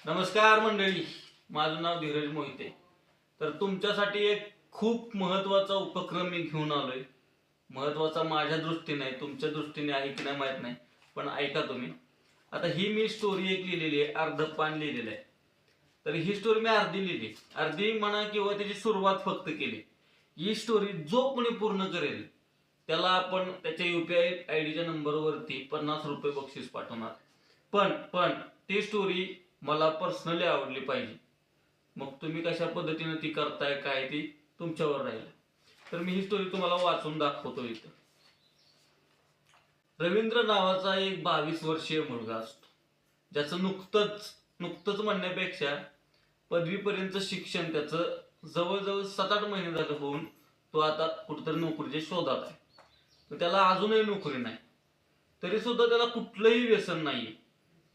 नमस्कार मंडळी, माझं नाव धीरज मोहिते. तर तुमच्यासाठी एक खूप महत्त्वाचा उपक्रम मी घेऊन आलोय. महत्त्वाचा माझ्या दृष्टीने आहे, तुमच्या दृष्टीने आहे की नाही माहित नाही, पण ऐका तुम्ही. आता ही मी स्टोरी एक लिहिलेली आहे, अर्ध पान लिहिलेलं आहे. तर ही स्टोरी मी अर्धी लिहिली, अर्धी म्हणा किंवा त्याची सुरुवात फक्त केली. ही स्टोरी जो कोणी पूर्ण करेल त्याला आपण त्याच्या UPI ID च्या नंबरवरती 50 रुपये बक्षीस पाठवणार. पण ती स्टोरी मला पर्सनली आवडली पाहिजे. मग तुम्ही कशा पद्धतीने ती करताय काय ती तुमच्यावर राहील. तर मी ही स्टोरी तुम्हाला वाचून दाखवतो इथं. रवींद्र नावाचा एक 22 वर्षीय मुलगा असतो, ज्याचं नुकतंच म्हणण्यापेक्षा पदवीपर्यंत शिक्षण त्याचं जवळजवळ 7-8 महिने झालं होऊन तो आता कुठेतरी नोकरीच्या शोधात आहे. तर त्याला अजूनही नोकरी नाही, तरी सुद्धा त्याला कुठलंही व्यसन नाहीये.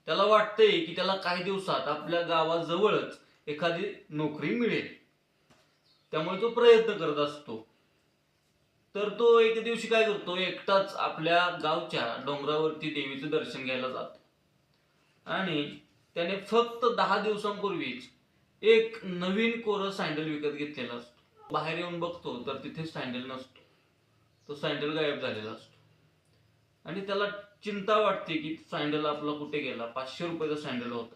त्याला वाटतंय की त्याला काही दिवसात आपल्या गावाजवळच एखादी नोकरी मिळेल, त्यामुळे तो प्रयत्न करत असतो. तर तो एके दिवशी काय करतो, एकटाच आपल्या गावच्या डोंगरावरती देवीचं दर्शन घ्यायला जातो. आणि त्याने फक्त 10 दिवसांपूर्वीच एक नवीन कोरं सँडल विकत घेतलेला असतो. बाहेर येऊन बघतो तर तिथे सँडल नसतो, तो सँडल गायब झालेला असतो. आणि त्याला चिंता वाटते की सँडल आपला कुठे गेला. 500 रुपयाचा सँडल होता.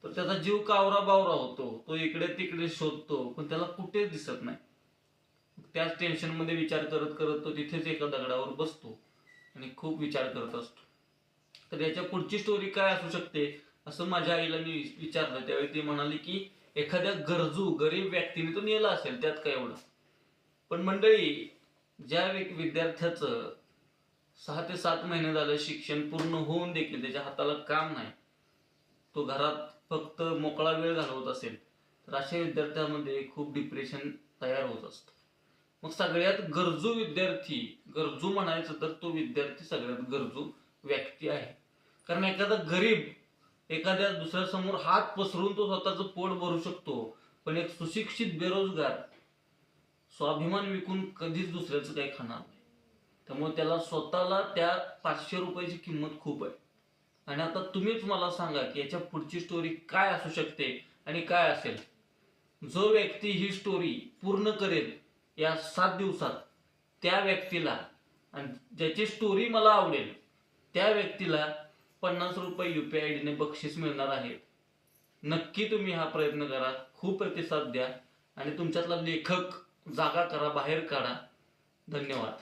तर त्याचा जीव कावरा बावरा होतो, तो इकडे तिकडे शोधतो पण त्याला कुठेच दिसत नाही. त्याच टेन्शन मध्ये विचार करत करत तो तिथेच एका दगडावर बसतो आणि खूप विचार करत असतो. तर याच्या पुढची स्टोरी काय असू शकते असं माझ्या आईला मी विचारलं. त्यावेळी ती म्हणाली की एखाद्या गरीब व्यक्तीने तो नेला असेल, त्यात काय एवढं. पण मंडळी, ज्या विद्यार्थ्याचं 6 ते 7 महिने झालं शिक्षण पूर्ण होऊन देखील त्याच्या हाताला काम नाही, तो घरात फक्त मोकळा वेळ घालवत असेल, तर अशा विद्यार्थ्यांमध्ये खूप डिप्रेशन तयार होत असतं. मग सगळ्यात गरजू म्हणायचं तर तो विद्यार्थी सगळ्यात गरजू व्यक्ती आहे. कारण एखादा गरीब एखाद्या दुसऱ्यासमोर हात पसरून तो स्वतःचं पोट भरू शकतो, पण एक सुशिक्षित बेरोजगार स्वाभिमान विकून कधीच दुसऱ्याचं काही खाणार नाही. त्यामुळे त्याला स्वतःला त्या 500 रुपयाची किंमत खूप आहे. आणि आता तुम्हीच मला सांगा की याच्या पुढची स्टोरी काय असू शकते आणि काय असेल. जो व्यक्ती ही स्टोरी पूर्ण करेल या 7 दिवसात, त्या व्यक्तीला, आणि ज्याची स्टोरी मला आवडेल त्या व्यक्तीला 50 रुपये UPI ID ने बक्षीस मिळणार आहे. नक्की तुम्ही हा प्रयत्न करा, खूप प्रतिसाद द्या आणि तुमच्यातला लेखक जागा करा, बाहेर काढा. धन्यवाद.